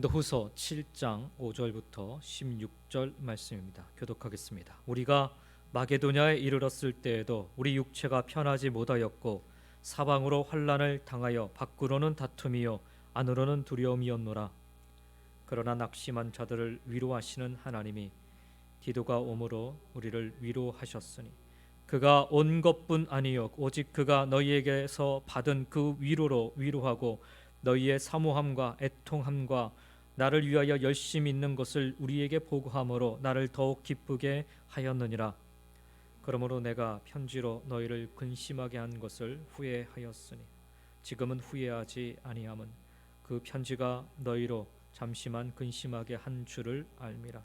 고린도후서 7장 5절부터 16절 말씀입니다. 교독하겠습니다. 우리가 마게도냐에 이르렀을 때에도 우리 육체가 편하지 못하였고 사방으로 환난을 당하여 밖으로는 다툼이요 안으로는 두려움이었노라. 그러나 낙심한 자들을 위로하시는 하나님이 디도가 오므로 우리를 위로하셨으니 그가 온 것뿐 아니요 오직 그가 너희에게서 받은 그 위로로 위로하고 너희의 사모함과 애통함과 나를 위하여 열심히 있는 것을 우리에게 보고함으로 나를 더욱 기쁘게 하였느니라. 그러므로 내가 편지로 너희를 근심하게 한 것을 후회하였으니 지금은 후회하지 아니함은 그 편지가 너희로 잠시만 근심하게 한 줄을 알미라.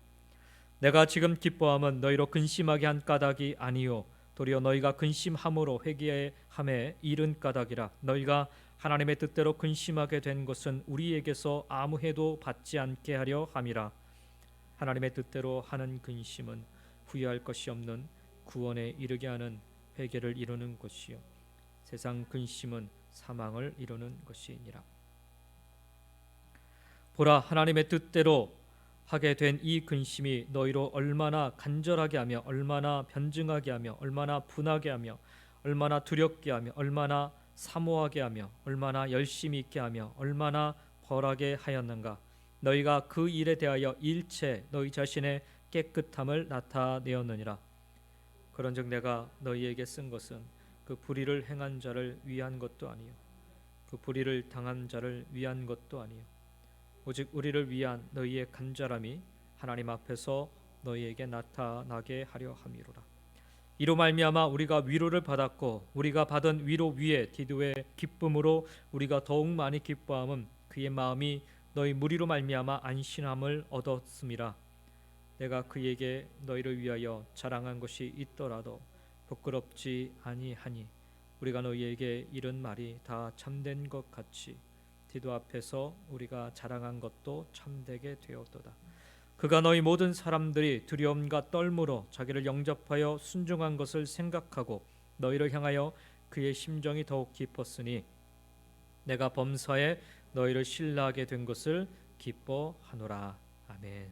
내가 지금 기뻐함은 너희로 근심하게 한 까닭이 아니요 도리어 너희가 근심함으로 회개함에 이른 까닭이라. 너희가 하나님의 뜻대로 근심하게 된 것은 우리에게서 아무 해도 받지 않게 하려 함이라. 하나님의 뜻대로 하는 근심은 후회할 것이 없는 구원에 이르게 하는 회개를 이루는 것이요 세상 근심은 사망을 이루는 것이니라. 보라, 하나님의 뜻대로 하게 된 이 근심이 너희로 얼마나 간절하게 하며 얼마나 변증하게 하며 얼마나 분하게 하며 얼마나 두렵게 하며 얼마나 사모하게 하며 얼마나 열심히 있게 하며 얼마나 벌하게 하였는가. 너희가 그 일에 대하여 일체 너희 자신의 깨끗함을 나타내었느니라. 그런즉 내가 너희에게 쓴 것은 그 불의를 행한 자를 위한 것도 아니요 그 불의를 당한 자를 위한 것도 아니요 오직 우리를 위한 너희의 간절함이 하나님 앞에서 너희에게 나타나게 하려 함이로라. 이로 말미암아 우리가 위로를 받았고 우리가 받은 위로 위에 디도의 기쁨으로 우리가 더욱 많이 기뻐함은 그의 마음이 너희 무리로 말미암아 안심함을 얻었음이라. 내가 그에게 너희를 위하여 자랑한 것이 있더라도 부끄럽지 아니하니 우리가 너희에게 이른 말이 다 참된 것 같이 디도 앞에서 우리가 자랑한 것도 참되게 되었도다. 그가 너희 모든 사람들이 두려움과 떨므로 자기를 영접하여 순종한 것을 생각하고 너희를 향하여 그의 심정이 더욱 깊었으니 내가 범사에 너희를 신뢰하게 된 것을 기뻐하노라. 아멘.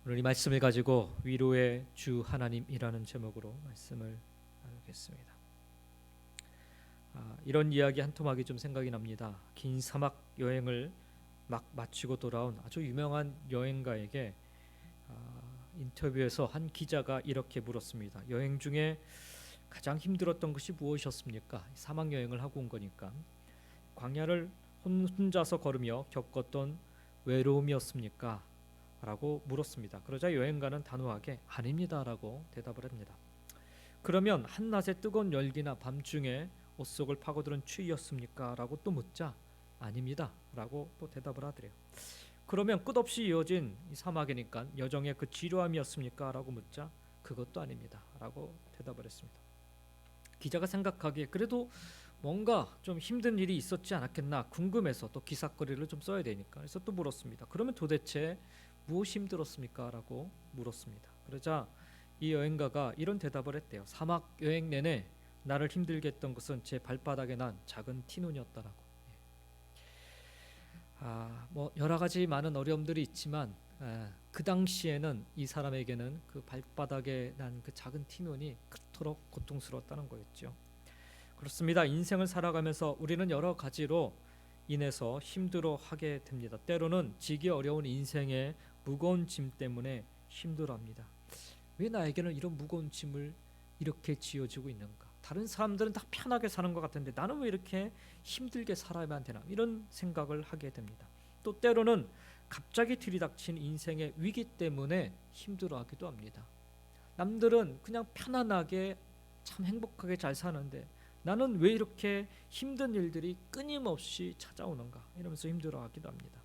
오늘 이 말씀을 가지고 위로의 주 하나님이라는 제목으로 말씀을 나누겠습니다. 이런 이야기 한 토막이 좀 생각이 납니다. 긴 사막 여행을 막 마치고 돌아온 아주 유명한 여행가에게 인터뷰에서 한 기자가 이렇게 물었습니다. 여행 중에 가장 힘들었던 것이 무엇이었습니까? 사막 여행을 하고 온 거니까. 광야를 혼자서 걸으며 겪었던 외로움이었습니까? 라고 물었습니다. 그러자 여행가는 단호하게 아닙니다라고 대답을 합니다. 그러면 한낮의 뜨거운 열기나 밤중에 옷 속을 파고드는 추위였습니까? 라고 또 묻자 아닙니다 라고 또 대답을 하더래요. 그러면 끝없이 이어진 이 사막이니까 여정의 그 지루함이었습니까? 라고 묻자 그것도 아닙니다 라고 대답을 했습니다. 기자가 생각하기에 그래도 뭔가 좀 힘든 일이 있었지 않았겠나 궁금해서 또 기사거리를 좀 써야 되니까 그래서 또 물었습니다. 그러면 도대체 무엇이 힘들었습니까? 라고 물었습니다. 그러자 이 여행가가 이런 대답을 했대요. 사막 여행 내내 나를 힘들게 했던 것은 제 발바닥에 난 작은 티눈이었다라고. 뭐 여러 가지 많은 어려움들이 있지만 그 당시에는 이 사람에게는 그 발바닥에 난 그 작은 티눈이 그토록 고통스러웠다는 거였죠. 그렇습니다. 인생을 살아가면서 우리는 여러 가지로 인해서 힘들어하게 됩니다. 때로는 지기 어려운 인생의 무거운 짐 때문에 힘들어합니다. 왜 나에게는 이런 무거운 짐을 이렇게 지어지고 있는가? 다른 사람들은 다 편하게 사는 것 같은데 나는 왜 이렇게 힘들게 살아야만 되나? 이런 생각을 하게 됩니다. 또 때로는 갑자기 들이닥친 인생의 위기 때문에 힘들어하기도 합니다. 남들은 그냥 편안하게 참 행복하게 잘 사는데 나는 왜 이렇게 힘든 일들이 끊임없이 찾아오는가? 이러면서 힘들어하기도 합니다.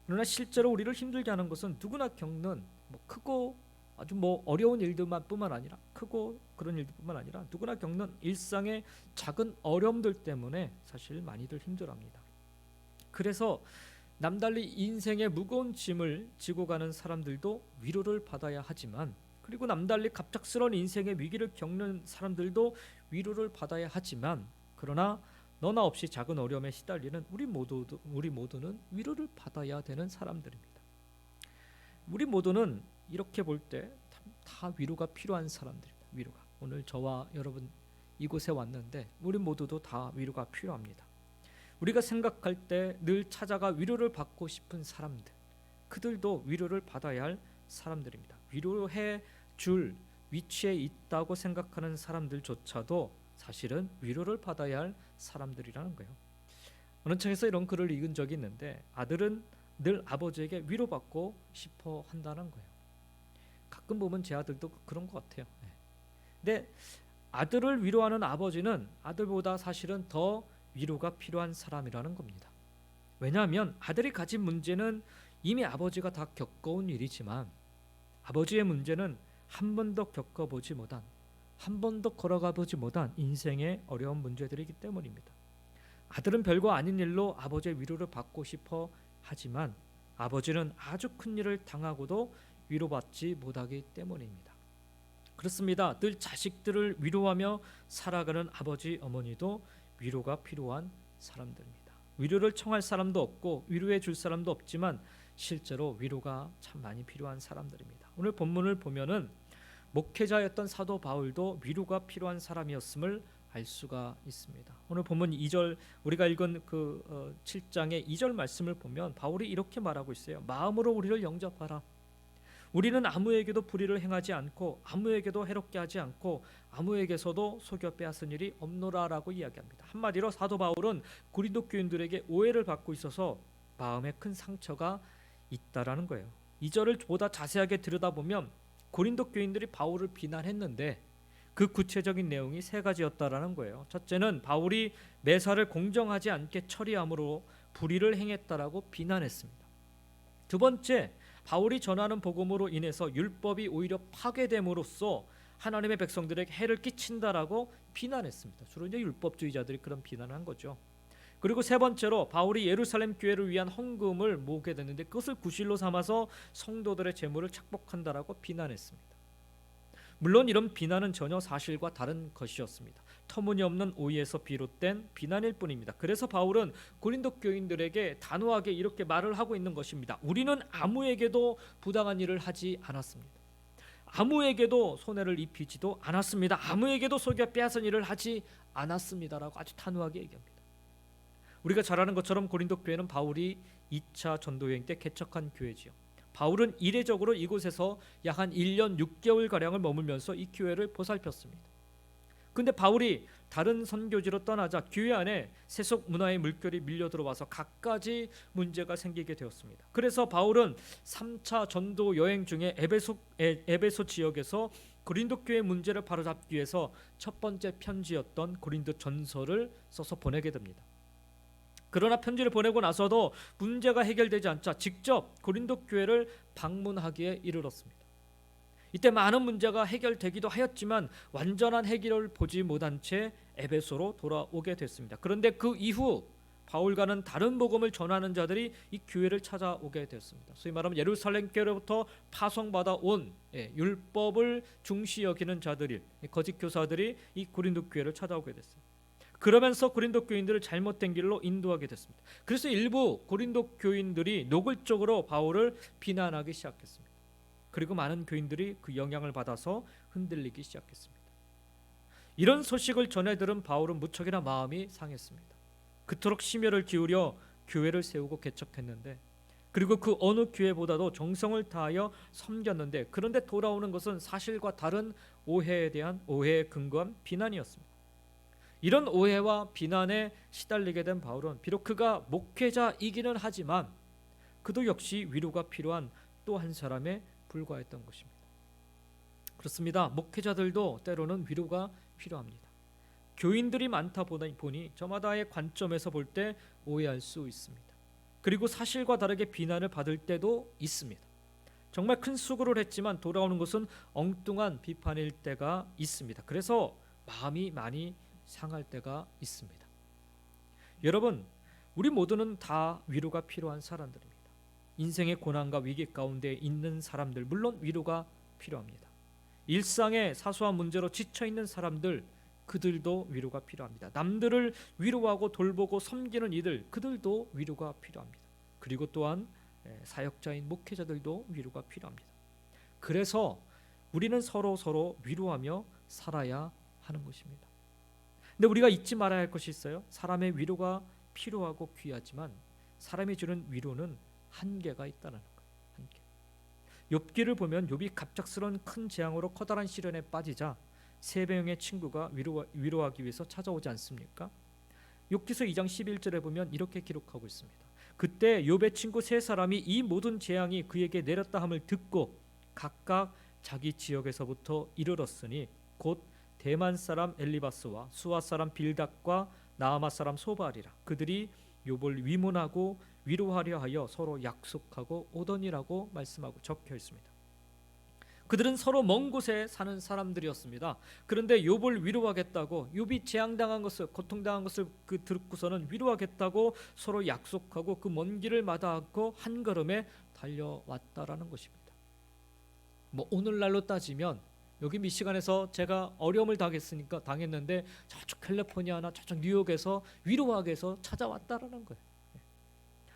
그러나 실제로 우리를 힘들게 하는 것은 누구나 겪는 크고 아주 어려운 일들만 뿐만 아니라 크고 그런 일들뿐만 아니라 누구나 겪는 일상의 작은 어려움들 때문에 사실 많이들 힘들어합니다. 그래서 남달리 인생의 무거운 짐을 지고 가는 사람들도 위로를 받아야 하지만 그리고 남달리 갑작스러운 인생의 위기를 겪는 사람들도 위로를 받아야 하지만 그러나 너나 없이 작은 어려움에 시달리는 우리 모두는 위로를 받아야 되는 사람들입니다. 우리 모두는 이렇게 볼 때 다 위로가 필요한 사람들입니다. 위로가. 오늘 저와 여러분 이곳에 왔는데 우리 모두도 다 위로가 필요합니다. 우리가 생각할 때 늘 찾아가 위로를 받고 싶은 사람들, 그들도 위로를 받아야 할 사람들입니다. 위로해 줄 위치에 있다고 생각하는 사람들조차도 사실은 위로를 받아야 할 사람들이라는 거예요. 어느 책에서 이런 글을 읽은 적이 있는데 아들은 늘 아버지에게 위로받고 싶어 한다는 거예요. 가끔 보면 제 아들도 그런 것 같아요. 근데 아들을 위로하는 아버지는 아들보다 사실은 더 위로가 필요한 사람이라는 겁니다. 왜냐하면 아들이 가진 문제는 이미 아버지가 다 겪어온 일이지만 아버지의 문제는 한 번도 겪어보지 못한, 한 번도 걸어가보지 못한 인생의 어려운 문제들이기 때문입니다. 아들은 별거 아닌 일로 아버지의 위로를 받고 싶어 하지만 아버지는 아주 큰 일을 당하고도 위로받지 못하기 때문입니다. 그렇습니다. 늘 자식들을 위로하며 살아가는 아버지 어머니도 위로가 필요한 사람들입니다. 위로를 청할 사람도 없고 위로해 줄 사람도 없지만 실제로 위로가 참 많이 필요한 사람들입니다. 오늘 본문을 보면은 목회자였던 사도 바울도 위로가 필요한 사람이었음을 알 수가 있습니다. 오늘 본문 2절 우리가 읽은 7장의 2절 말씀을 보면 바울이 이렇게 말하고 있어요. 마음으로 우리를 영접하라. 우리는 아무에게도 불의를 행하지 않고 아무에게도 해롭게 하지 않고 아무에게서도 속여 빼앗은 일이 없노라라고 이야기합니다. 한마디로 사도 바울은 고린도 교인들에게 오해를 받고 있어서 마음에 큰 상처가 있다라는 거예요. 2절을 보다 자세하게 들여다보면 고린도 교인들이 바울을 비난했는데 그 구체적인 내용이 세 가지였다라는 거예요. 첫째는 바울이 매사를 공정하지 않게 처리함으로 불의를 행했다라고 비난했습니다. 두 번째, 바울이 전하는 복음으로 인해서 율법이 오히려 파괴됨으로써 하나님의 백성들에게 해를 끼친다라고 비난했습니다. 주로 이제 율법주의자들이 그런 비난을 한 거죠. 그리고 세 번째로 바울이 예루살렘 교회를 위한 헌금을 모으게 됐는데 그것을 구실로 삼아서 성도들의 재물을 착복한다라고 비난했습니다. 물론 이런 비난은 전혀 사실과 다른 것이었습니다. 터무니없는 오해에서 비롯된 비난일 뿐입니다. 그래서 바울은 고린도 교인들에게 단호하게 이렇게 말을 하고 있는 것입니다. 우리는 아무에게도 부당한 일을 하지 않았습니다. 아무에게도 손해를 입히지도 않았습니다. 아무에게도 속여 빼앗은 일을 하지 않았습니다라고 아주 단호하게 얘기합니다. 우리가 잘 아는 것처럼 고린도 교회는 바울이 2차 전도여행 때 개척한 교회지요. 바울은 이례적으로 이곳에서 약 한 1년 6개월가량을 머물면서 이 교회를 보살폈습니다. 근데 바울이 다른 선교지로 떠나자 교회 안에 세속 문화의 물결이 밀려들어와서 갖가지 문제가 생기게 되었습니다. 그래서 바울은 3차 전도 여행 중에 에베소 지역에서 고린도 교회 문제를 바로잡기 위해서 첫 번째 편지였던 고린도 전서를 써서 보내게 됩니다. 그러나 편지를 보내고 나서도 문제가 해결되지 않자 직접 고린도 교회를 방문하기에 이르렀습니다. 이때 많은 문제가 해결되기도 하였지만 완전한 해결을 보지 못한 채 에베소로 돌아오게 됐습니다. 그런데 그 이후 바울과는 다른 복음을 전하는 자들이 이 교회를 찾아오게 됐습니다. 소위 말하면 예루살렘 교회로부터 파송받아 온 율법을 중시 여기는 자들이, 거짓 교사들이 이 고린도 교회를 찾아오게 됐어요. 그러면서 고린도 교인들을 잘못된 길로 인도하게 됐습니다. 그래서 일부 고린도 교인들이 노골적으로 바울을 비난하기 시작했습니다. 그리고 많은 교인들이 그 영향을 받아서 흔들리기 시작했습니다. 이런 소식을 전해 들은 바울은 무척이나 마음이 상했습니다. 그토록 심혈을 기울여 교회를 세우고 개척했는데, 그리고 그 어느 교회보다도 정성을 다하여 섬겼는데, 그런데 돌아오는 것은 사실과 다른 오해에 대한 오해에 근거한 비난이었습니다. 이런 오해와 비난에 시달리게 된 바울은 비록 그가 목회자이기는 하지만 그도 역시 위로가 필요한 또 한 사람에 불과했던 것입니다. 그렇습니다. 목회자들도 때로는 위로가 필요합니다. 교인들이 많다 보니 저마다의 관점에서 볼 때 오해할 수 있습니다. 그리고 사실과 다르게 비난을 받을 때도 있습니다. 정말 큰 수고를 했지만 돌아오는 것은 엉뚱한 비판일 때가 있습니다. 그래서 마음이 많이 상할 때가 있습니다. 여러분, 우리 모두는 다 위로가 필요한 사람들입니다. 인생의 고난과 위기 가운데 있는 사람들, 물론 위로가 필요합니다. 일상의 사소한 문제로 지쳐 있는 사람들, 그들도 위로가 필요합니다. 남들을 위로하고 돌보고 섬기는 이들, 그들도 위로가 필요합니다. 그리고 또한 사역자인 목회자들도 위로가 필요합니다. 그래서 우리는 서로 위로하며 살아야 하는 것입니다. 근데 우리가 잊지 말아야 할 것이 있어요. 사람의 위로가 필요하고 귀하지만 사람이 주는 위로는 한계가 있다는 거예요. 한계. 욥기를 보면 욥이 갑작스러운 큰 재앙으로 커다란 시련에 빠지자 세 명의 친구가 위로하기 위해서 찾아오지 않습니까? 욥기서 2장 11절에 보면 이렇게 기록하고 있습니다. 그때 욥의 친구 세 사람이 이 모든 재앙이 그에게 내렸다 함을 듣고 각각 자기 지역에서부터 이르렀으니 곧 대만 사람 엘리바스와 수아 사람 빌닷과 나아마 사람 소발이라. 그들이 욥을 위문하고 위로하려 하여 서로 약속하고 오더니라고 말씀하고 적혀 있습니다. 그들은 서로 먼 곳에 사는 사람들이었습니다. 그런데 욥을 위로하겠다고, 욥이 재앙당한 것을, 고통당한 것을 듣고서는 위로하겠다고 서로 약속하고 그 먼 길을 마다하고 한 걸음에 달려왔다라는 것입니다. 뭐 오늘날로 따지면 여기 미시간에서 제가 어려움을 당했는데 저쪽 캘리포니아나 저쪽 뉴욕에서 위로하기 위해서 찾아왔다라는 거예요.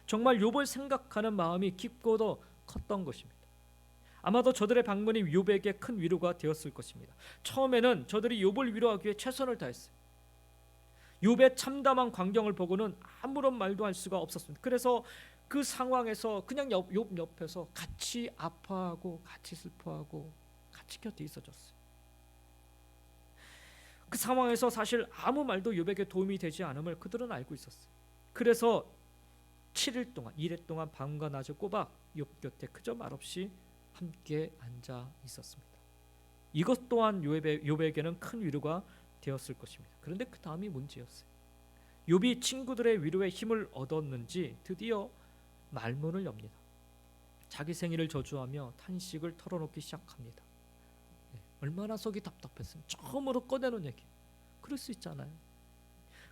정말 욥을 생각하는 마음이 깊고도 컸던 것입니다. 아마도 저들의 방문이 욥에게 큰 위로가 되었을 것입니다. 처음에는 저들이 욥을 위로하기 위해 최선을 다했어요. 욥의 참담한 광경을 보고는 아무런 말도 할 수가 없었습니다. 그래서 그 상황에서 그냥 욥 옆에서 같이 아파하고 같이 슬퍼하고 같이 곁에 있어줬어요. 그 상황에서 사실 아무 말도 욥에게 도움이 되지 않음을 그들은 알고 있었어요. 그래서 7일 동안, 2일 동안 밤과 낮을 꼬박 욥 곁에 그저 말없이 함께 앉아 있었습니다. 이것 또한 욥에게는 큰 위로가 되었을 것입니다. 그런데 그 다음이 문제였어요. 욥이 친구들의 위로에 힘을 얻었는지 드디어 말문을 엽니다. 자기 생일을 저주하며 탄식을 털어놓기 시작합니다. 얼마나 속이 답답했으면 처음으로 꺼내는 얘기. 그럴 수 있잖아요.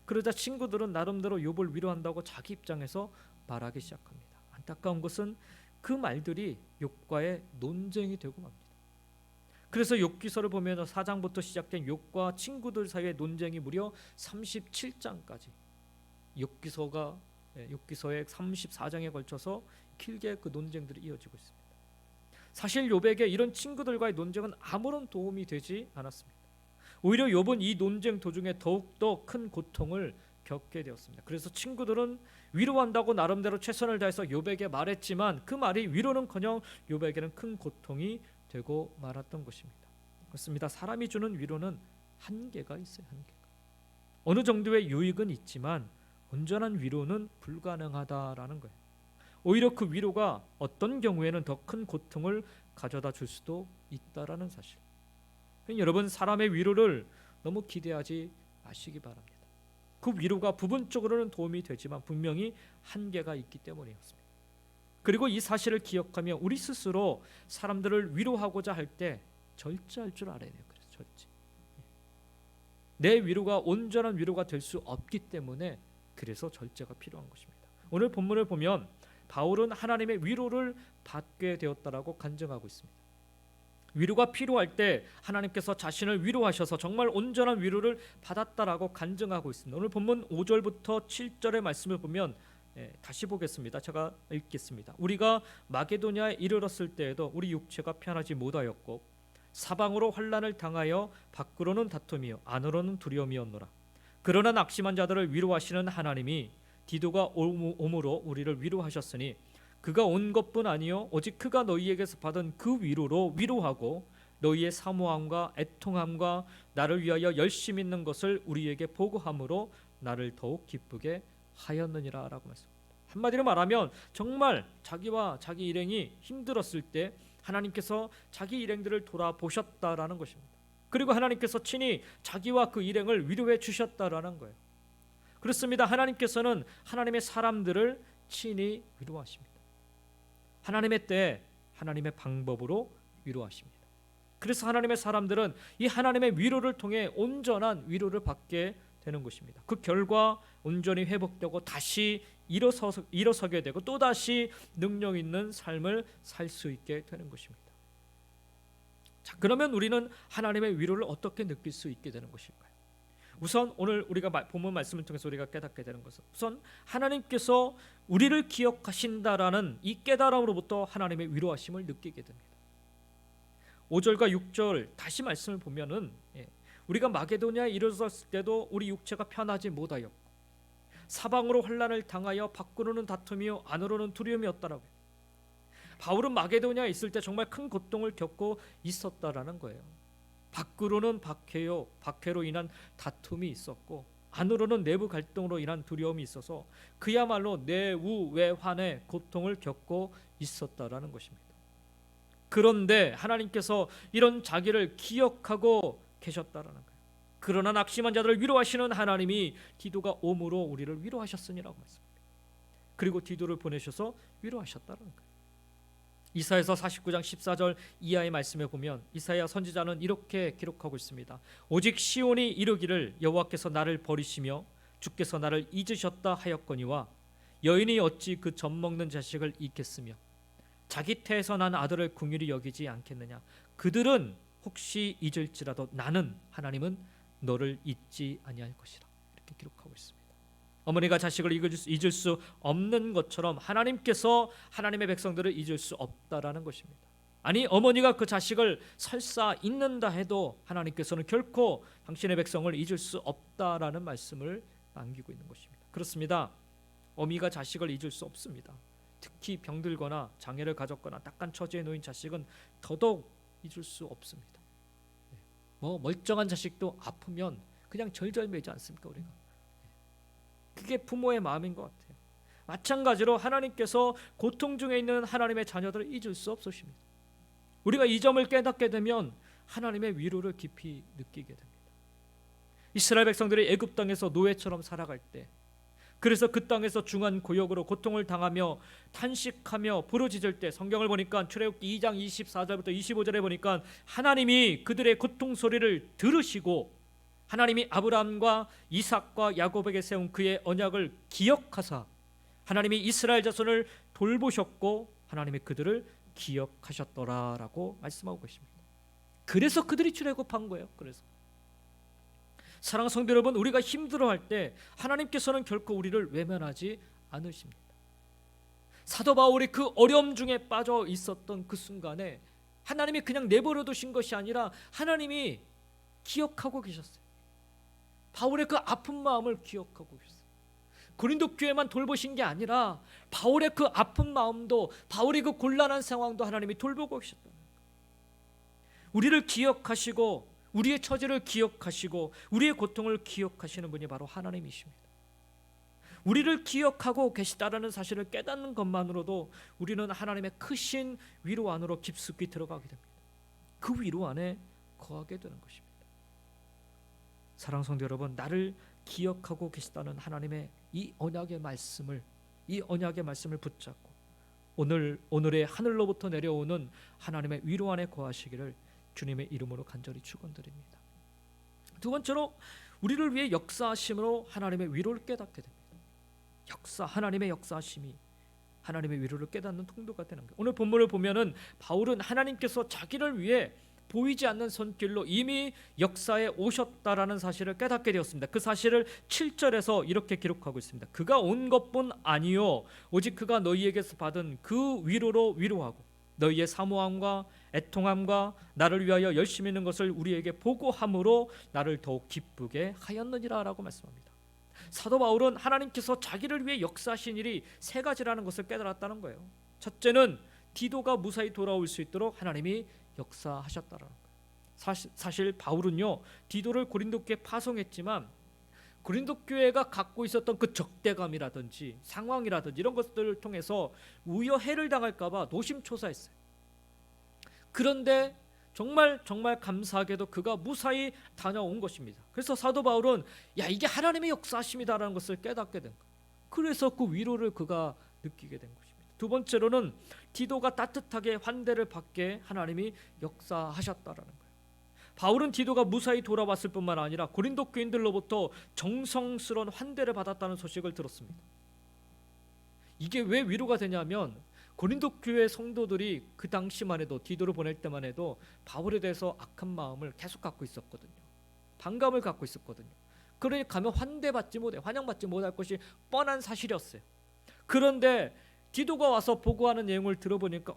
그러자 친구들은 나름대로 욥을 위로한다고 자기 입장에서 말하기 시작합니다. 안타까운 것은 그 말들이 욥과의 논쟁이 되고 맙니다. 그래서 욥기서를 보면 4장부터 시작된 욥과 친구들 사이의 논쟁이 무려 37장까지 욥기서의 34장에 걸쳐서 길게 그 논쟁들이 이어지고 있습니다. 사실 욥에게 이런 친구들과의 논쟁은 아무런 도움이 되지 않았습니다. 오히려 욥은 이 논쟁 도중에 더욱더 큰 고통을 겪게 되었습니다. 그래서 친구들은 위로한다고 나름대로 최선을 다해서 욥에게 말했지만 그 말이 위로는커녕 욥에게는 큰 고통이 되고 말았던 것입니다. 그렇습니다. 사람이 주는 위로는 한계가 있어요. 한계가. 어느 정도의 유익은 있지만 온전한 위로는 불가능하다라는 거예요. 오히려 그 위로가 어떤 경우에는 더 큰 고통을 가져다 줄 수도 있다라는 사실. 여러분, 사람의 위로를 너무 기대하지 마시기 바랍니다. 그 위로가 부분적으로는 도움이 되지만 분명히 한계가 있기 때문이었습니다. 그리고 이 사실을 기억하며 우리 스스로 사람들을 위로하고자 할 때 절제할 줄 알아야 돼요. 그래서 절제. 내 위로가 온전한 위로가 될 수 없기 때문에 그래서 절제가 필요한 것입니다. 오늘 본문을 보면 바울은 하나님의 위로를 받게 되었다라고 간증하고 있습니다. 위로가 필요할 때 하나님께서 자신을 위로하셔서 정말 온전한 위로를 받았다라고 간증하고 있습니다. 오늘 본문 5절부터 7절의 말씀을 보면 다시 보겠습니다. 제가 읽겠습니다. 우리가 마게도냐에 이르렀을 때에도 우리 육체가 편하지 못하였고 사방으로 환난을 당하여 밖으로는 다툼이요 안으로는 두려움이었노라. 그러나 낙심한 자들을 위로하시는 하나님이 디도가 오므로 우리를 위로하셨으니 그가 온 것뿐 아니요 오직 그가 너희에게서 받은 그 위로로 위로하고 너희의 사모함과 애통함과 나를 위하여 열심 있는 것을 우리에게 보고함으로 나를 더욱 기쁘게 하였느니라 라고 말씀합니다. 한마디로 말하면 정말 자기와 자기 일행이 힘들었을 때 하나님께서 자기 일행들을 돌아보셨다라는 것입니다. 그리고 하나님께서 친히 자기와 그 일행을 위로해 주셨다라는 거예요. 그렇습니다. 하나님께서는 하나님의 사람들을 친히 위로하십니다. 하나님의 때 하나님의 방법으로 위로하십니다. 그래서 하나님의 사람들은 이 하나님의 위로를 통해 온전한 위로를 받게 되는 것입니다. 그 결과 온전히 회복되고 다시 일어서게 되고 또다시 능력 있는 삶을 살 수 있게 되는 것입니다. 자, 그러면 우리는 하나님의 위로를 어떻게 느낄 수 있게 되는 것일까요? 우선 오늘 우리가 본문 말씀을 통해서 우리가 깨닫게 되는 것은 우선 하나님께서 우리를 기억하신다라는 이 깨달음으로부터 하나님의 위로하심을 느끼게 됩니다. 5절과 6절 다시 말씀을 보면은 우리가 마게도냐에 이르렀을 때도 우리 육체가 편하지 못하였고 사방으로 환난을 당하여 밖으로는 다툼이요 안으로는 두려움이었다라고. 바울은 마게도냐에 있을 때 정말 큰 고통을 겪고 있었다라는 거예요. 밖으로는 박해로 인한 다툼이 있었고 안으로는 내부 갈등으로 인한 두려움이 있어서 그야말로 내우외환의 고통을 겪고 있었다라는 것입니다. 그런데 하나님께서 이런 자기를 기억하고 계셨다라는 거예요. 그러나 낙심한 자들을 위로하시는 하나님이 디도가 옴으로 우리를 위로하셨으니라고 말씀합니다. 그리고 디도를 보내셔서 위로하셨다는 거예요. 이사야서 49장 14절 이하의 말씀에 보면 이사야 선지자는 이렇게 기록하고 있습니다. 오직 시온이 이르기를 여호와께서 나를 버리시며 주께서 나를 잊으셨다 하였거니와 여인이 어찌 그 젖 먹는 자식을 잊겠으며 자기 태에서 난 아들을 긍휼히 여기지 않겠느냐. 그들은 혹시 잊을지라도 나는 하나님은 너를 잊지 아니할 것이라. 이렇게 기록하고 있습니다. 어머니가 자식을 잊을 수 없는 것처럼 하나님께서 하나님의 백성들을 잊을 수 없다라는 것입니다. 아니 어머니가 그 자식을 설사 잊는다 해도 하나님께서는 결코 당신의 백성을 잊을 수 없다라는 말씀을 남기고 있는 것입니다. 그렇습니다. 어미가 자식을 잊을 수 없습니다. 특히 병들거나 장애를 가졌거나 딱한 처지에 놓인 자식은 더더욱 잊을 수 없습니다. 멀쩡한 자식도 아프면 그냥 절절매지 않습니까 우리가? 그게 부모의 마음인 것 같아요. 마찬가지로 하나님께서 고통 중에 있는 하나님의 자녀들을 잊을 수 없으십니다. 우리가 이 점을 깨닫게 되면 하나님의 위로를 깊이 느끼게 됩니다. 이스라엘 백성들이 애굽 땅에서 노예처럼 살아갈 때, 그래서 그 땅에서 중한 고역으로 고통을 당하며 탄식하며 부르짖을 때 성경을 보니까 출애굽기 2장 24절부터 25절에 보니까 하나님이 그들의 고통 소리를 들으시고 하나님이 아브라함과 이삭과 야곱에게 세운 그의 언약을 기억하사 하나님이 이스라엘 자손을 돌보셨고 하나님이 그들을 기억하셨더라라고 말씀하고 계십니다. 그래서 그들이 출애굽한 거예요. 그래서 사랑하는 성도 여러분, 우리가 힘들어할 때 하나님께서는 결코 우리를 외면하지 않으십니다. 사도 바울이 그 어려움 중에 빠져 있었던 그 순간에 하나님이 그냥 내버려 두신 것이 아니라 하나님이 기억하고 계셨어요. 바울의 그 아픈 마음을 기억하고 계셨어요. 고린도 교회만 돌보신 게 아니라 바울의 그 아픈 마음도, 바울의 그 곤란한 상황도 하나님이 돌보고 계셨다는 거예요. 우리를 기억하시고 우리의 처지를 기억하시고 우리의 고통을 기억하시는 분이 바로 하나님이십니다. 우리를 기억하고 계시다라는 사실을 깨닫는 것만으로도 우리는 하나님의 크신 위로 안으로 깊숙이 들어가게 됩니다. 그 위로 안에 거하게 되는 것입니다. 사랑하는 성도 여러분, 나를 기억하고 계시다는 하나님의 이 언약의 말씀을 붙잡고 오늘의 하늘로부터 내려오는 하나님의 위로 안에 거하시기를 주님의 이름으로 간절히 축원드립니다. 두 번째로 우리를 위해 역사하심으로 하나님의 위로를 깨닫게 됩니다. 하나님의 역사하심이 하나님의 위로를 깨닫는 통로가 되는 거예요. 오늘 본문을 보면은 바울은 하나님께서 자기를 위해 보이지 않는 손길로 이미 역사에 오셨다라는 사실을 깨닫게 되었습니다. 그 사실을 7절에서 이렇게 기록하고 있습니다. 그가 온 것뿐 아니요 오직 그가 너희에게서 받은 그 위로로 위로하고 너희의 사모함과 애통함과 나를 위하여 열심히 있는 것을 우리에게 보고함으로 나를 더욱 기쁘게 하였느니라 라고 말씀합니다. 사도 바울은 하나님께서 자기를 위해 역사하신 일이 세 가지라는 것을 깨달았다는 거예요. 첫째는 디도가 무사히 돌아올 수 있도록 하나님이 역사하셨다라는 거예요. 사실 바울은요 디도를 고린도 교회에 파송했지만 고린도 교회가 갖고 있었던 그 적대감이라든지 상황이라든지 이런 것들을 통해서 우여해를 당할까 봐 노심초사했어요. 그런데 정말 감사하게도 그가 무사히 다녀온 것입니다. 그래서 사도 바울은 이게 하나님의 역사하심이다라는 것을 깨닫게 된 거예요. 그래서 그 위로를 그가 느끼게 된 것입니다. 두 번째로는 디도가 따뜻하게 환대를 받게 하나님이 역사하셨다라는 거예요. 바울은 디도가 무사히 돌아왔을 뿐만 아니라 고린도 교인들로부터 정성스러운 환대를 받았다는 소식을 들었습니다. 이게 왜 위로가 되냐면 고린도 교회 성도들이 그 당시만 해도 디도를 보낼 때만 해도 바울에 대해서 악한 마음을 계속 갖고 있었거든요. 반감을 갖고 있었거든요. 그러니 가면 환대받지 못해, 환영받지 못할 것이 뻔한 사실이었어요. 그런데 디도가 와서 보고하는 내용을 들어보니까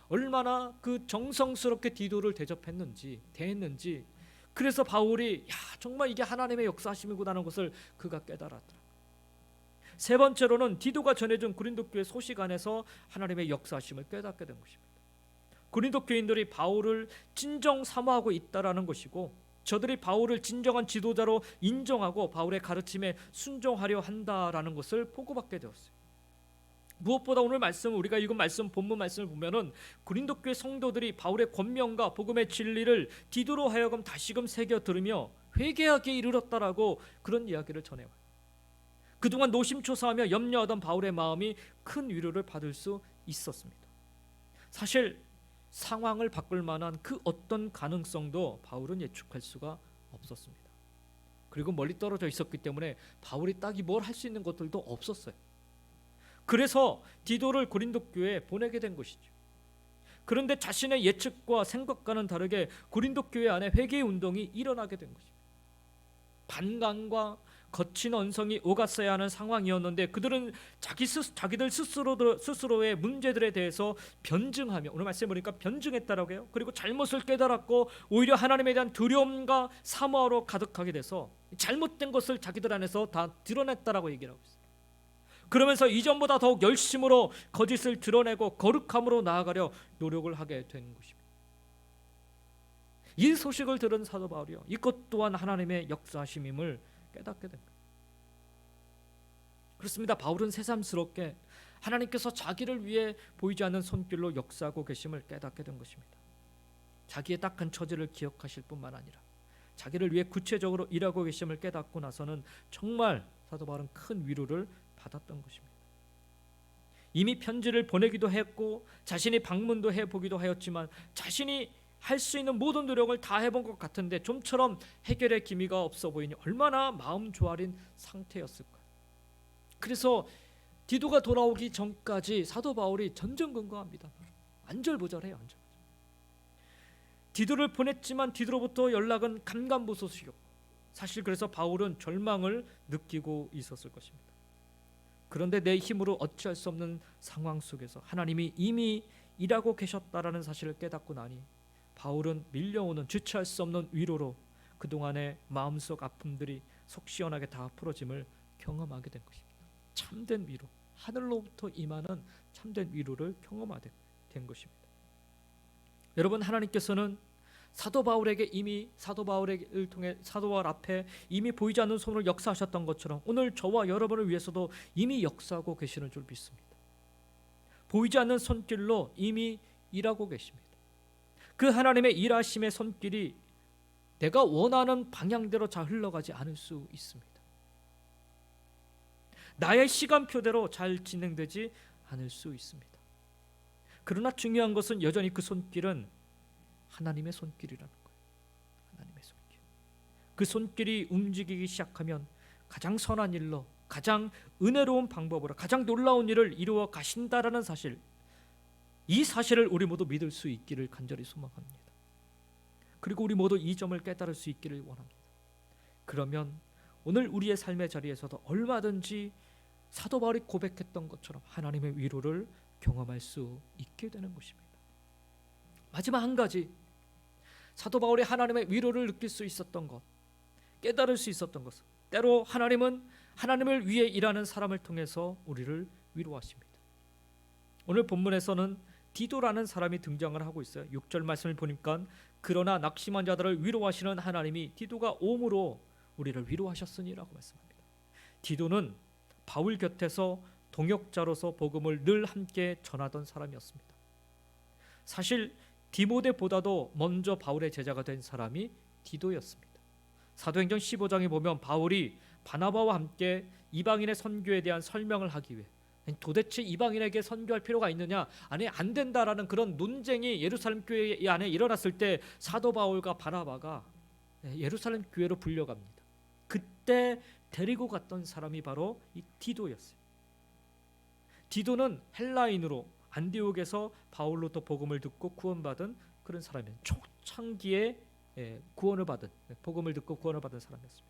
얼마나 그 정성스럽게 디도를 대했는지. 그래서 바울이 정말 이게 하나님의 역사하심이구나라는 것을 그가 깨달았더라. 세 번째로는 디도가 전해준 고린도 교회 소식 안에서 하나님의 역사하심을 깨닫게 된 것입니다. 고린도 교인들이 바울을 진정 사모하고 있다라는 것이고, 저들이 바울을 진정한 지도자로 인정하고 바울의 가르침에 순종하려 한다라는 것을 보고받게 되었어요. 무엇보다 오늘 말씀, 우리가 읽은 말씀, 본문 말씀을 보면은 고린도 교회 성도들이 바울의 권면과 복음의 진리를 디도로 하여금 다시금 새겨 들으며 회개하기에 이르렀다라고 그런 이야기를 전해와요. 그동안 노심초사하며 염려하던 바울의 마음이 큰 위로를 받을 수 있었습니다. 사실 상황을 바꿀 만한 그 어떤 가능성도 바울은 예측할 수가 없었습니다. 그리고 멀리 떨어져 있었기 때문에 바울이 딱히 뭘 할 수 있는 것들도 없었어요. 그래서 디도를 고린도 교회에 보내게 된 것이죠. 그런데 자신의 예측과 생각과는 다르게 고린도 교회 안에 회개 운동이 일어나게 된 것입니다. 반감과 거친 언성이 오갔어야 하는 상황이었는데 그들은 자기들 스스로의 문제들에 대해서 변증하며, 오늘 말씀해 보니까 변증했다라고 해요. 그리고 잘못을 깨달았고 오히려 하나님에 대한 두려움과 사모하로 가득하게 돼서 잘못된 것을 자기들 안에서 다 드러냈다라고 얘기를 하고 있어요. 그러면서 이전보다 더욱 열심으로 거짓을 드러내고 거룩함으로 나아가려 노력을 하게 된 것입니다. 이 소식을 들은 사도 바울이요, 이것 또한 하나님의 역사하심임을 깨닫게 됩니다. 그렇습니다. 바울은 새삼스럽게 하나님께서 자기를 위해 보이지 않는 손길로 역사하고 계심을 깨닫게 된 것입니다. 자기의 딱한 처지를 기억하실 뿐만 아니라 자기를 위해 구체적으로 일하고 계심을 깨닫고 나서는 정말 사도 바울은 큰 위로를 받았던 것입니다. 이미 편지를 보내기도 했고 자신이 방문도 해보기도 하였지만 자신이 할 수 있는 모든 노력을 다 해본 것 같은데 좀처럼 해결의 기미가 없어 보이니 얼마나 마음 조아린 상태였을까. 그래서 디도가 돌아오기 전까지 사도 바울이 전전긍긍합니다. 안절부절해요. 디도를 보냈지만 디도로부터 연락은 간간무소식이었고, 사실 그래서 바울은 절망을 느끼고 있었을 것입니다. 그런데 내 힘으로 어찌할 수 없는 상황 속에서 하나님이 이미 일하고 계셨다라는 사실을 깨닫고 나니 바울은 밀려오는 주체할 수 없는 위로로 그동안의 마음속 아픔들이 속 시원하게 다 풀어짐을 경험하게 된 것입니다. 참된 위로, 하늘로부터 임하는 참된 위로를 경험하게 된 것입니다. 여러분, 하나님께서는 사도 바울에게 이미 사도 바울을 통해 사도 바울 앞에 이미 보이지 않는 손으로 역사하셨던 것처럼 오늘 저와 여러분을 위해서도 이미 역사하고 계시는 줄 믿습니다. 보이지 않는 손길로 이미 일하고 계십니다. 그 하나님의 일하심의 손길이 내가 원하는 방향대로 잘 흘러가지 않을 수 있습니다. 나의 시간표대로 잘 진행되지 않을 수 있습니다. 그러나 중요한 것은 여전히 그 손길은 하나님의 손길이라는 거예요. 하나님의 손길. 그 손길이 움직이기 시작하면 가장 선한 일로, 가장 은혜로운 방법으로, 가장 놀라운 일을 이루어 가신다라는 사실, 이 사실을 우리 모두 믿을 수 있기를 간절히 소망합니다. 그리고 우리 모두 이 점을 깨달을 수 있기를 원합니다. 그러면 오늘 우리의 삶의 자리에서도 얼마든지 사도 바울이 고백했던 것처럼 하나님의 위로를 경험할 수 있게 되는 것입니다. 마지막 한 가지, 사도 바울이 하나님의 위로를 느낄 수 있었던 것, 깨달을 수 있었던 것은 때로 하나님은 하나님을 위해 일하는 사람을 통해서 우리를 위로하십니다. 오늘 본문에서는 디도라는 사람이 등장을 하고 있어요. 6절 말씀을 보니까 그러나 낙심한 자들을 위로하시는 하나님이 디도가 오므로 우리를 위로하셨으니라고 말씀합니다. 디도는 바울 곁에서 동역자로서 복음을 늘 함께 전하던 사람이었습니다. 사실 디모데보다도 먼저 바울의 제자가 된 사람이 디도였습니다. 사도행전 15장에 보면 바울이 바나바와 함께 이방인의 선교에 대한 설명을 하기 위해 도대체 이방인에게 선교할 필요가 있느냐, 아니 안 된다라는 그런 논쟁이 예루살렘 교회 안에 일어났을 때 사도 바울과 바나바가 예루살렘 교회로 불려갑니다. 그때 데리고 갔던 사람이 바로 이 디도였어요. 디도는 헬라인으로 안디옥에서 바울로부터 복음을 듣고 구원받은 그런 사람이에요. 초창기에 구원을 받은, 복음을 듣고 구원을 받은 사람이었습니다.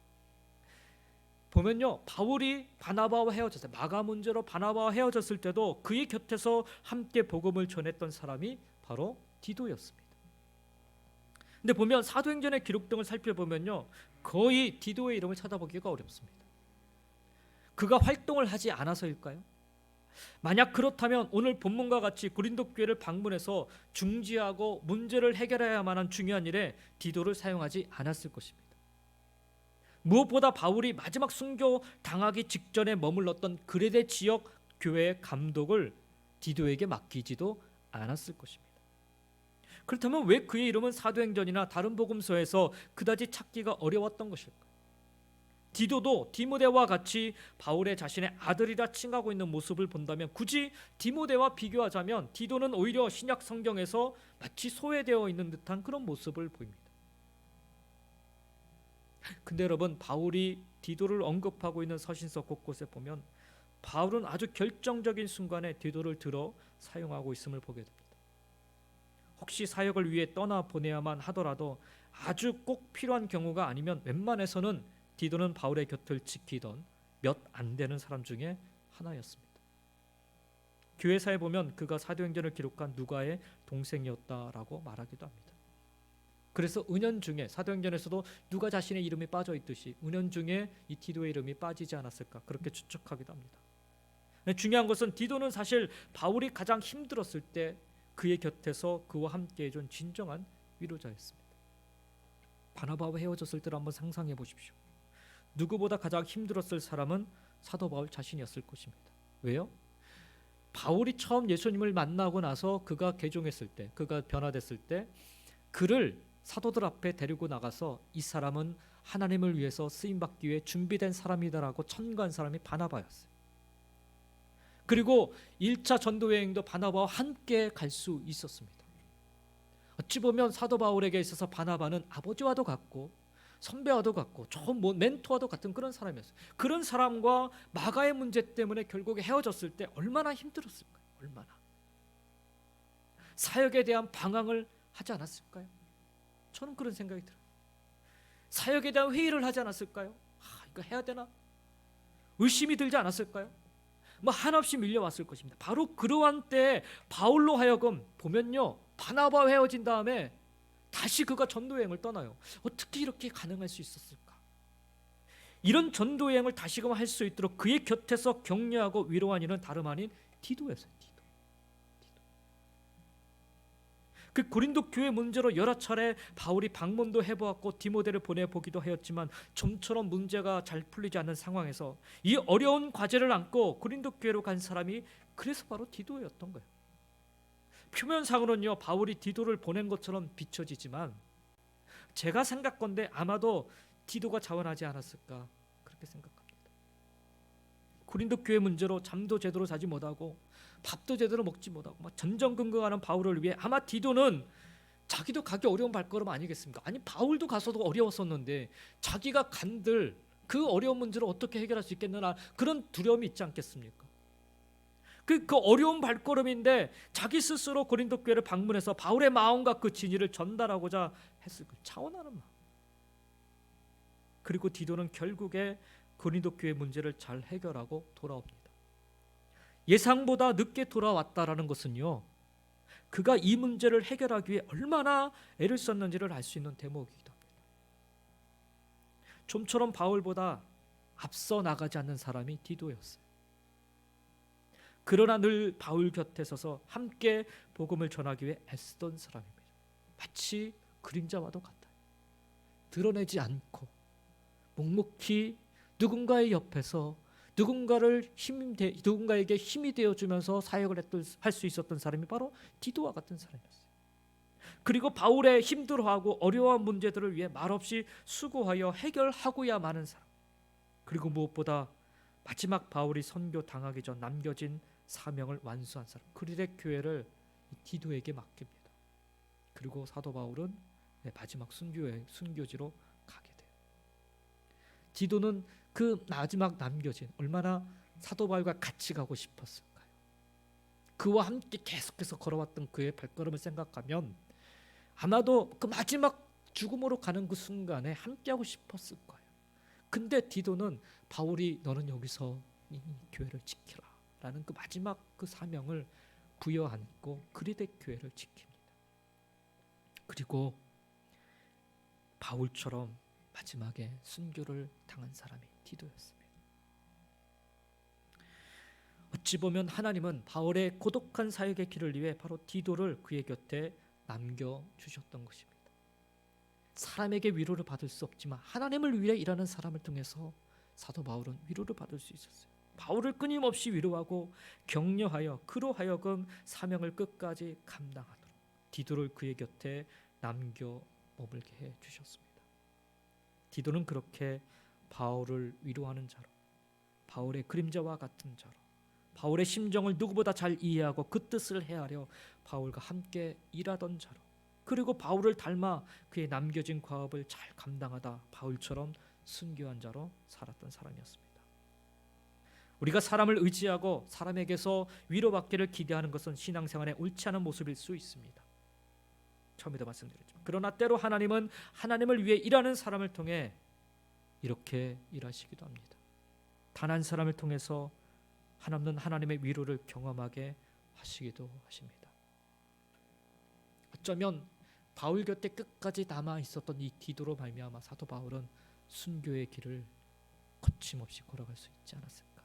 보면요, 바울이 바나바와 헤어졌을 때, 마가 문제로 바나바와 헤어졌을 때도 그의 곁에서 함께 복음을 전했던 사람이 바로 디도였습니다. 근데 보면 사도행전의 기록 등을 살펴보면요, 거의 디도의 이름을 찾아보기가 어렵습니다. 그가 활동을 하지 않아서일까요? 만약 그렇다면 오늘 본문과 같이 고린도 교회를 방문해서 중지하고 문제를 해결해야만 한 중요한 일에 디도를 사용하지 않았을 것입니다. 무엇보다 바울이 마지막 순교 당하기 직전에 머물렀던 그레데 지역 교회의 감독을 디도에게 맡기지도 않았을 것입니다. 그렇다면 왜 그의 이름은 사도행전이나 다른 복음서에서 그다지 찾기가 어려웠던 것일까? 디도도 디모데와 같이 바울의 자신의 아들이라 칭하고 있는 모습을 본다면, 굳이 디모데와 비교하자면 디도는 오히려 신약 성경에서 마치 소외되어 있는 듯한 그런 모습을 보입니다. 근데 여러분, 바울이 디도를 언급하고 있는 서신서 곳곳에 보면 바울은 아주 결정적인 순간에 디도를 들어 사용하고 있음을 보게 됩니다. 혹시 사역을 위해 떠나 보내야만 하더라도 아주 꼭 필요한 경우가 아니면 웬만해서는 디도는 바울의 곁을 지키던 몇 안 되는 사람 중에 하나였습니다. 교회사에 보면 그가 사도행전을 기록한 누가의 동생이었다라고 말하기도 합니다. 그래서 은연중에 사도행전에서도 누가 자신의 이름이 빠져 있듯이 은연중에 이 디도의 이름이 빠지지 않았을까, 그렇게 추측하기도 합니다. 중요한 것은 디도는 사실 바울이 가장 힘들었을 때 그의 곁에서 그와 함께 해준 진정한 위로자였습니다. 바나바와 헤어졌을 때를 한번 상상해 보십시오. 누구보다 가장 힘들었을 사람은 사도 바울 자신이었을 것입니다. 왜요? 바울이 처음 예수님을 만나고 나서 그가 개종했을 때, 그가 변화됐을 때 그를 사도들 앞에 데리고 나가서 이 사람은 하나님을 위해서 쓰임받기 위해 준비된 사람이다라고 천거한 사람이 바나바였어요. 그리고 1차 전도 여행도 바나바와 함께 갈 수 있었습니다. 어찌 보면 사도 바울에게 있어서 바나바는 아버지와도 같고 선배와도 같고 좋은 멘토와도 같은 그런 사람이었어요. 그런 사람과 마가의 문제 때문에 결국에 헤어졌을 때 얼마나 힘들었을까요? 얼마나. 사역에 대한 방황을 하지 않았을까요? 저는 그런 생각이 들어요. 사역에 대한 회의를 하지 않았을까요? 이거 해야 되나? 의심이 들지 않았을까요? 한없이 밀려왔을 것입니다. 바로 그러한 때 바울로 하여금 보면요, 바나바와 헤어진 다음에 다시 그가 전도여행을 떠나요. 어떻게 이렇게 가능할 수 있었을까? 이런 전도여행을 다시금 할 수 있도록 그의 곁에서 격려하고 위로한 이는 다름 아닌 디도였어요. 디도. 그 고린도 교회 문제로 여러 차례 바울이 방문도 해보았고 디모데를 보내보기도 하였지만 좀처럼 문제가 잘 풀리지 않는 상황에서 이 어려운 과제를 안고 고린도 교회로 간 사람이 그래서 바로 디도였던 거예요. 표면상으로는요, 바울이 디도를 보낸 것처럼 비춰지지만 제가 생각건데 아마도 디도가 자원하지 않았을까, 그렇게 생각합니다. 고린도 교회 문제로 잠도 제대로 자지 못하고 밥도 제대로 먹지 못하고 전전긍긍하는 바울을 위해 아마 디도는 자기도 가기 어려운 발걸음 아니겠습니까? 아니, 바울도 가서도 어려웠었는데 자기가 간들 그 어려운 문제를 어떻게 해결할 수 있겠느냐, 그런 두려움이 있지 않겠습니까? 그 어려운 발걸음인데 자기 스스로 고린도 교회를 방문해서 바울의 마음과 그 진의를 전달하고자 했을 그 차원하는 마음. 그리고 디도는 결국에 고린도 교회 문제를 잘 해결하고 돌아옵니다. 예상보다 늦게 돌아왔다라는 것은요, 그가 이 문제를 해결하기 위해 얼마나 애를 썼는지를 알 수 있는 대목이기도 합니다. 좀처럼 바울보다 앞서 나가지 않는 사람이 디도였어요. 그러나 늘 바울 곁에 서서 함께 복음을 전하기 위해 애쓰던 사람입니다. 마치 그림자와도 같아요. 드러내지 않고 묵묵히 누군가의 옆에서 누군가에게 힘이 되어주면서 사역을 할 수 있었던 사람이 바로 디도와 같은 사람이었어요. 그리고 바울의 힘들어하고 어려운 문제들을 위해 말없이 수고하여 해결하고야 마는 사람. 그리고 무엇보다 마지막 바울이 선교 당하기 전 남겨진 사명을 완수한 사람, 그리데 교회를 디도에게 맡깁니다. 그리고 사도 바울은 마지막 순교지로 가게 돼요. 디도는 그 마지막 남겨진, 얼마나 사도 바울과 같이 가고 싶었을까요? 그와 함께 계속해서 걸어왔던 그의 발걸음을 생각하면 아마도 그 마지막 죽음으로 가는 그 순간에 함께하고 싶었을 거예요. 근데 디도는 바울이 너는 여기서 이 교회를 지켜라 라는 그 마지막 그 사명을 부여안고 그리대 교회를 지킵니다. 그리고 바울처럼 마지막에 순교를 당한 사람이 디도였습니다. 어찌 보면 하나님은 바울의 고독한 사역의 길을 위해 바로 디도를 그의 곁에 남겨주셨던 것입니다. 사람에게 위로를 받을 수 없지만 하나님을 위해 일하는 사람을 통해서 사도 바울은 위로를 받을 수 있었어요. 바울을 끊임없이 위로하고 격려하여 그로 하여금 사명을 끝까지 감당하도록 디도를 그의 곁에 남겨 머물게 해주셨습니다. 디도는 그렇게 바울을 위로하는 자로, 바울의 그림자와 같은 자로, 바울의 심정을 누구보다 잘 이해하고 그 뜻을 헤아려 바울과 함께 일하던 자로, 그리고 바울을 닮아 그의 남겨진 과업을 잘 감당하다 바울처럼 순교한 자로 살았던 사람이었습니다. 우리가 사람을 의지하고 사람에게서 위로받기를 기대하는 것은 신앙생활에 옳지 않은 모습일 수 있습니다. 처음에도 말씀드렸지만, 그러나 때로 하나님은 하나님을 위해 일하는 사람을 통해 이렇게 일하시기도 합니다. 단 한 사람을 통해서 한없는 하나님의 위로를 경험하게 하시기도 하십니다. 어쩌면 바울 곁에 끝까지 남아 있었던 이 디도로 말미암아 사도 바울은 순교의 길을 거침없이 걸어갈 수 있지 않았을까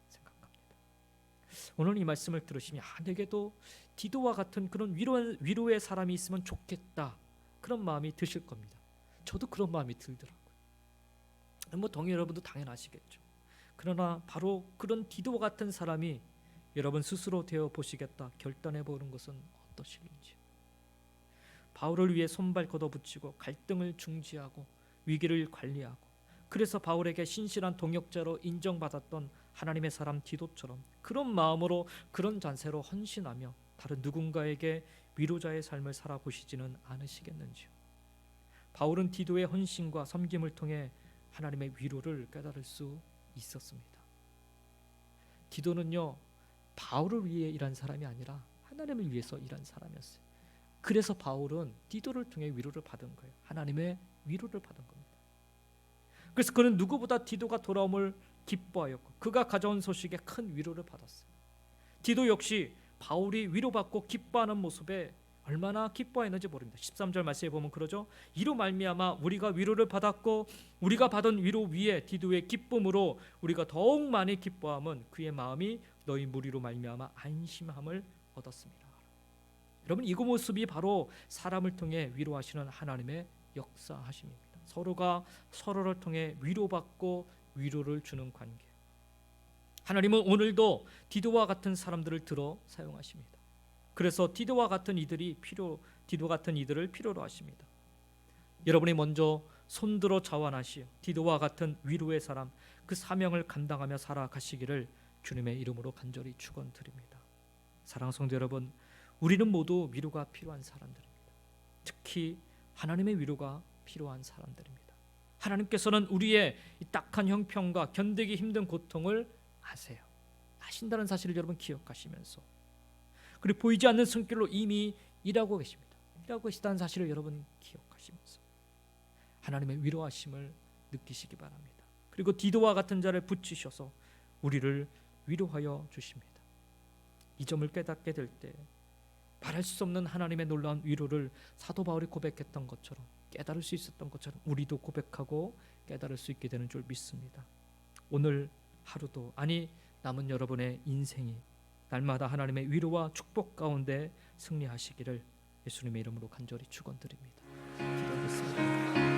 생각합니다. 오늘 이 말씀을 들으시면 내게도 디도와 같은 그런 위로의 사람이 있으면 좋겠다, 그런 마음이 드실 겁니다. 저도 그런 마음이 들더라고요. 동의 여러분도 당연하시겠죠. 그러나 바로 그런 디도와 같은 사람이 여러분 스스로 되어 보시겠다 결단해 보는 것은 어떠실지. 바울을 위해 손발 걷어붙이고 갈등을 중지하고 위기를 관리하고, 그래서 바울에게 신실한 동역자로 인정받았던 하나님의 사람 디도처럼 그런 마음으로 그런 잔세로 헌신하며 다른 누군가에게 위로자의 삶을 살아보시지는 않으시겠는지요. 바울은 디도의 헌신과 섬김을 통해 하나님의 위로를 깨달을 수 있었습니다. 디도는요, 바울을 위해 일한 사람이 아니라 하나님을 위해서 일한 사람이었어요. 그래서 바울은 디도를 통해 위로를 받은 거예요. 하나님의 위로를 받은 겁니다. 그래서 그는 누구보다 디도가 돌아옴을 기뻐하였고 그가 가져온 소식에 큰 위로를 받았어요. 디도 역시 바울이 위로받고 기뻐하는 모습에 얼마나 기뻐했는지 모릅니다. 13절 말씀에 보면 그러죠. 이로 말미암아 우리가 위로를 받았고 우리가 받은 위로 위에 디도의 기쁨으로 우리가 더욱 많이 기뻐함은 그의 마음이 너희 무리로 말미암아 안심함을 얻었습니다. 여러분, 이 모습이 바로 사람을 통해 위로하시는 하나님의 역사하심입니다. 서로가 서로를 통해 위로받고 위로를 주는 관계. 하나님은 오늘도 디도와 같은 사람들을 들어 사용하십니다. 그래서 디도 같은 이들을 필요로 하십니다. 여러분이 먼저 손들어 자원하시어 디도와 같은 위로의 사람, 그 사명을 감당하며 살아가시기를 주님의 이름으로 간절히 축원드립니다. 사랑하는 성도 여러분, 우리는 모두 위로가 필요한 사람들입니다. 특히 하나님의 위로가 필요한 사람들입니다. 하나님께서는 우리의 이 딱한 형편과 견디기 힘든 고통을 아신다는 사실을 여러분 기억하시면서, 그리고 보이지 않는 손길로 이미 일하고 계십니다. 일하고 계시다는 사실을 여러분 기억하시면서 하나님의 위로하심을 느끼시기 바랍니다. 그리고 디도와 같은 자를 붙이셔서 우리를 위로하여 주십니다. 이 점을 깨닫게 될 때 말할 수 없는 하나님의 놀라운 위로를 사도 바울이 고백했던 것처럼, 깨달을 수 있었던 것처럼 우리도 고백하고 깨달을 수 있게 되는 줄 믿습니다. 오늘 하루도, 아니 남은 여러분의 인생이 날마다 하나님의 위로와 축복 가운데 승리하시기를 예수님의 이름으로 간절히 축원드립니다. 기도하겠습니다.